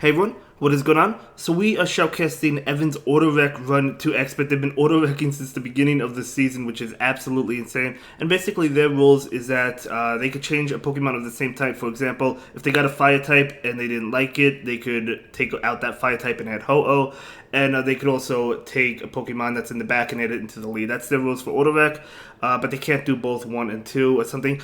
Hey everyone, what is going on? So we are shoutcasting Evan's auto-rec run to expert. They've been auto-recking since the beginning of the season, which is absolutely insane. And basically their rules is that they could change a Pokemon of the same type. For example, if they got a fire type and they didn't like it, they could take out that fire type and add Ho-Oh. And they could also take a Pokemon that's in the back and add it into the lead. That's their rules for auto-rec, but they can't do both 1 and 2 or something.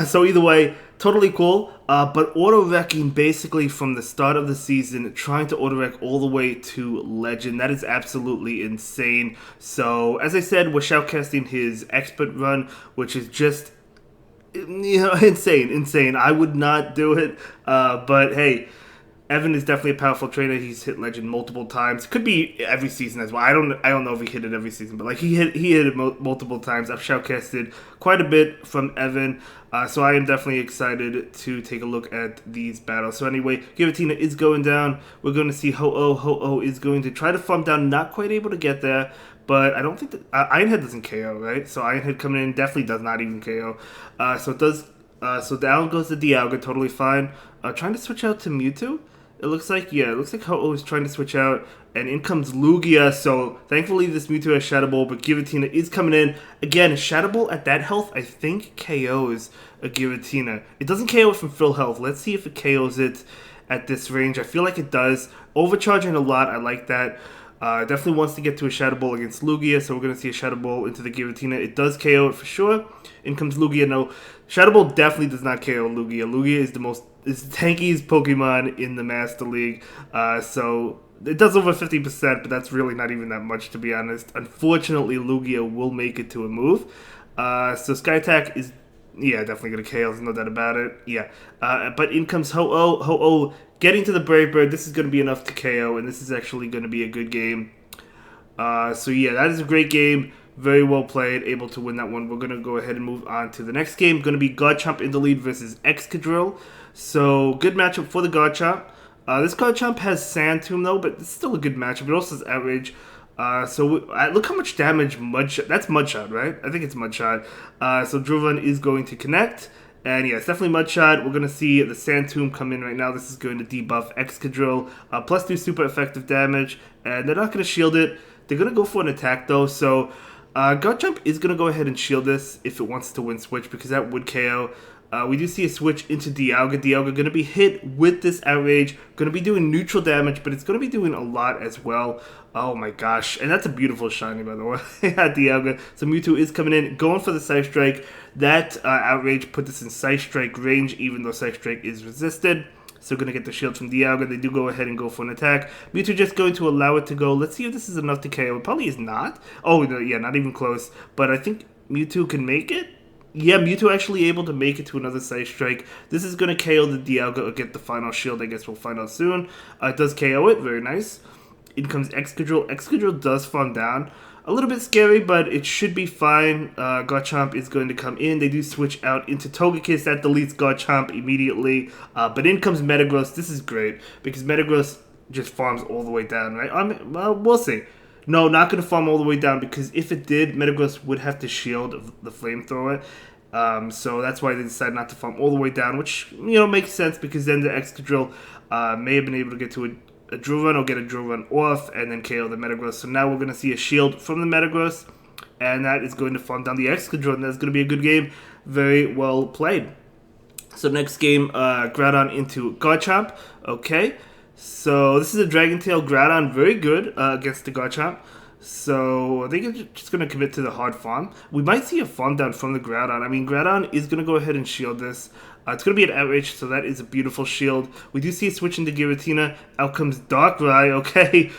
So either way, totally cool. But auto-recking basically from the start of the season, trying to auto-rec all the way to Legend, that is absolutely insane. So as I said, we're shoutcasting his expert run, which is just insane. I would not do it, but hey. Evan is definitely a powerful trainer. He's hit Legend multiple times. Could be every season as well. I don't know if he hit it every season, but like he hit it multiple times. I've shoutcasted quite a bit from Evan, so I am definitely excited to take a look at these battles. So anyway, Giratina is going down. We're going to see Ho-Oh. Ho-Oh is going to try to farm down. Not quite able to get there, but I don't think that Ironhead doesn't KO, right? So Ironhead coming in definitely does not even KO. So it does. So down goes the Dialga, totally fine. Trying to switch out to Mewtwo. It looks like Ho-Oh is trying to switch out, and in comes Lugia, so thankfully this Mewtwo has Shadow Ball, but Giratina is coming in. Again, Shadow Ball at that health, I think KOs a Giratina. It doesn't KO it from full health. Let's see if it KOs it at this range. I feel like it does. Overcharging a lot, I like that. Definitely wants to get to a Shadow Ball against Lugia, so we're going to see a Shadow Ball into the Giratina. It does KO it for sure. In comes Lugia. No, Shadow Ball definitely does not KO Lugia. Lugia is the tankiest Pokemon in the Master League. So it does over 50%, but that's really not even that much, to be honest. Unfortunately, Lugia will make it to a move. So Sky Attack is, definitely going to KO. There's no doubt about it. Yeah. But in comes Ho-Oh. Ho-Oh getting to the Brave Bird. This is going to be enough to KO, and this is actually going to be a good game. So yeah, that is a great game. Very well played, able to win that one. We're going to go ahead and move on to the next game. Going to be Garchomp in the lead versus Excadrill. So, good matchup for the Garchomp. This Garchomp has Sand Tomb though, but it's still a good matchup. It also has Outrage. Look how much damage that's Mudshot, right? I think it's Mudshot. So Drill Run is going to connect. And yeah, it's definitely Mudshot. We're going to see the Sand Tomb come in right now. This is going to debuff Excadrill. Plus do super effective damage. And they're not going to shield it. They're going to go for an attack though. So Garchomp is going to go ahead and shield this if it wants to win Switch, because that would KO. We do see a switch into Dialga. Dialga going to be hit with this Outrage. Going to be doing neutral damage, but it's going to be doing a lot as well. Oh my gosh. And that's a beautiful shiny, by the way. Dialga. So Mewtwo is coming in, going for the Side Strike. That Outrage put this in Side Strike range, even though Side Strike is resisted. So going to get the shield from Dialga. They do go ahead and go for an attack. Mewtwo just going to allow it to go. Let's see if this is enough to KO. It probably is not. Oh, no, yeah, not even close. But I think Mewtwo can make it. Yeah, Mewtwo actually able to make it to another Side Strike. This is going to KO the Dialga or get the final shield. I guess we'll find out soon. It does KO it. Very nice. In comes Excadrill. Excadrill does farm down. A little bit scary, but it should be fine. Garchomp is going to come in. They do switch out into Togekiss. That deletes Garchomp immediately. But in comes Metagross. This is great because Metagross just farms all the way down, right? Well, we'll see. No, not going to farm all the way down, because if it did, Metagross would have to shield the Flamethrower. So that's why they decided not to farm all the way down, which, makes sense, because then the Excadrill may have been able to get to a Drill Run or get a Drill Run off and then KO the Metagross. So now we're going to see a shield from the Metagross, and that is going to farm down the Excadrill, and that's going to be a good game. Very well played. So next game, Groudon into Garchomp. Okay. So this is a Dragon Tail Groudon, very good against the Garchomp. So I think it's just going to commit to the hard farm. We might see a farm down from the Groudon. I mean, Groudon is going to go ahead and shield this. It's going to be an Outrage, so that is a beautiful shield. We do see a switch into Giratina. Out comes Darkrai, okay.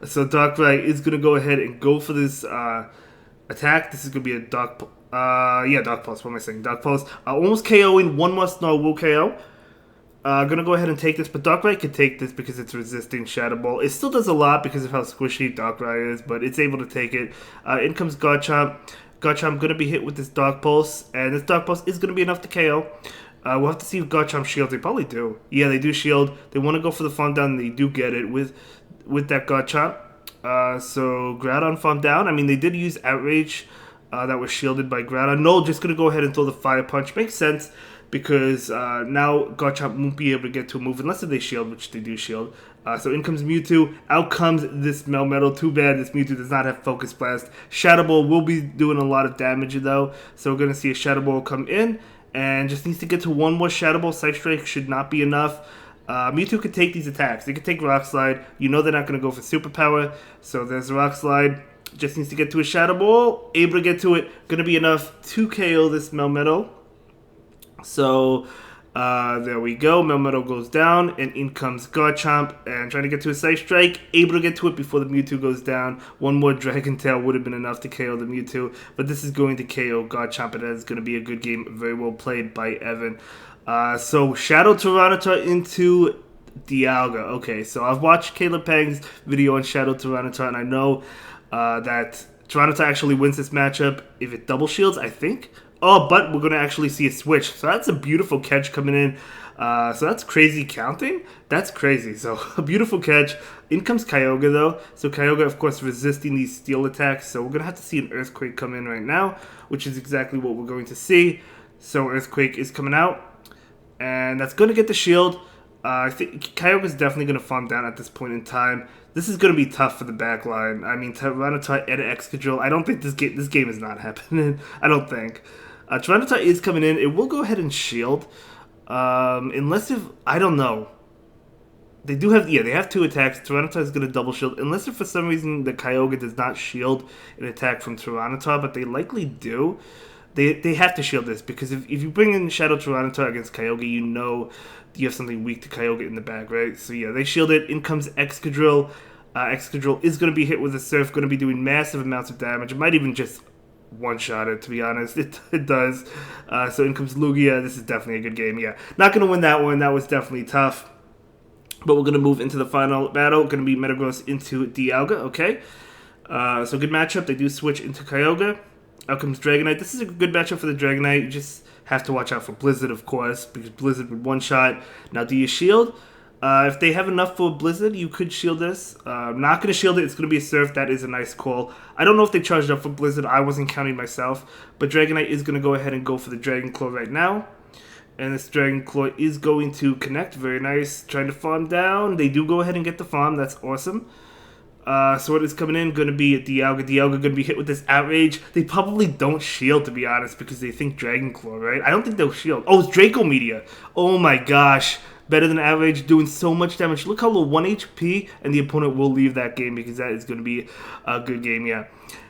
So Darkrai is going to go ahead and go for this attack. This is going to be a Dark Pulse. What am I saying? Dark Pulse. Almost KOing. One more Snow will KO. Gonna go ahead and take this, but Darkrai could take this because it's resisting Shadow Ball. It still does a lot because of how squishy Darkrai is, but it's able to take it. In comes Garchomp. Garchomp gonna be hit with this Dark Pulse, and this Dark Pulse is gonna be enough to KO. We'll have to see if Garchomp shields. They probably do. Yeah, they do shield. They want to go for the farm down, and they do get it with that Garchomp. So Groudon farm down. I mean, they did use Outrage that was shielded by Groudon. No, just gonna go ahead and throw the Fire Punch. Makes sense. because now Garchomp won't be able to get to a move unless they shield, which they do shield. So in comes Mewtwo. Out comes this Melmetal. Too bad this Mewtwo does not have Focus Blast. Shadow Ball will be doing a lot of damage though, so we're going to see a Shadow Ball come in, and just needs to get to one more Shadow Ball. Psych Strike should not be enough. Mewtwo could take these attacks. They could take Rock Slide. You know they're not going to go for Superpower, so there's Rock Slide. Just needs to get to a Shadow Ball. Able to get to it. Going to be enough to KO this Melmetal. So there we go. Melmetal goes down, and in comes Garchomp, and trying to get to a Psych Strike. Able to get to it before the Mewtwo goes down. One more Dragon Tail would have been enough to KO the Mewtwo, but this is going to KO Garchomp, and that is going to be a good game. Very well played by Evan. So Shadow Tyranitar into Dialga. Okay, so I've watched Caleb Pang's video on Shadow Tyranitar, and I know that Tyranitar actually wins this matchup if it double shields, I think. Oh, but we're going to actually see a switch. So that's a beautiful catch coming in. So that's crazy counting. That's crazy. So a beautiful catch. In comes Kyogre, though. So Kyogre, of course, resisting these steel attacks. So we're going to have to see an Earthquake come in right now, which is exactly what we're going to see. So Earthquake is coming out, and that's going to get the shield. I think Kyogre is definitely going to farm down at this point in time. This is going to be tough for the back line. I mean, Tyranitar and Excadrill. I don't think this game is not happening. I don't think. Tyranitar is coming in. It will go ahead and shield. Unless if... I don't know. They do have... Yeah, they have two attacks. Tyranitar is going to double shield. Unless if for some reason the Kyogre does not shield an attack from Tyranitar. But they likely do. They have to shield this. Because if you bring in Shadow Tyranitar against Kyogre, you know you have something weak to Kyogre in the bag, right? So yeah, they shield it. In comes Excadrill. Excadrill is going to be hit with a Surf. Going to be doing massive amounts of damage. It might even just... one-shot it, to be honest. It does. So in comes Lugia. This is definitely a good game. Yeah, not going to win that one. That was definitely tough. But we're going to move into the final battle. Going to be Metagross into Dialga. Okay. So good matchup. They do switch into Kyogre. Out comes Dragonite. This is a good matchup for the Dragonite. You just have to watch out for Blizzard, of course, because Blizzard would one-shot. Now, do you shield? If they have enough for Blizzard, you could shield this. I'm not going to shield it. It's going to be a Surf. That is a nice call. I don't know if they charged up for Blizzard. I wasn't counting myself. But Dragonite is going to go ahead and go for the Dragon Claw right now. And this Dragon Claw is going to connect. Very nice. Trying to farm down. They do go ahead and get the farm. That's awesome. So what is coming in? Going to be a Dialga. Dialga going to be hit with this Outrage. They probably don't shield, to be honest, because they think Dragon Claw, right? I don't think they'll shield. Oh, it's Draco Meteor. Oh my gosh. Better than average, doing so much damage. Look how low, 1 HP, and the opponent will leave that game because that is going to be a good game, yeah.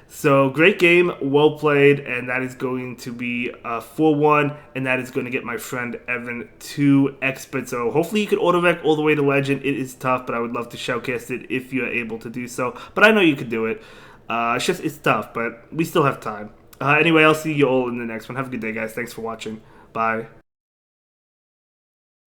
So, great game, well played, and that is going to be 4-1, and that is going to get my friend Evan to Expert. So, hopefully you can auto-rec all the way to Legend. It is tough, but I would love to shoutcast it if you're able to do so. But I know you can do it. It's tough, but we still have time. Anyway, I'll see you all in the next one. Have a good day, guys. Thanks for watching. Bye.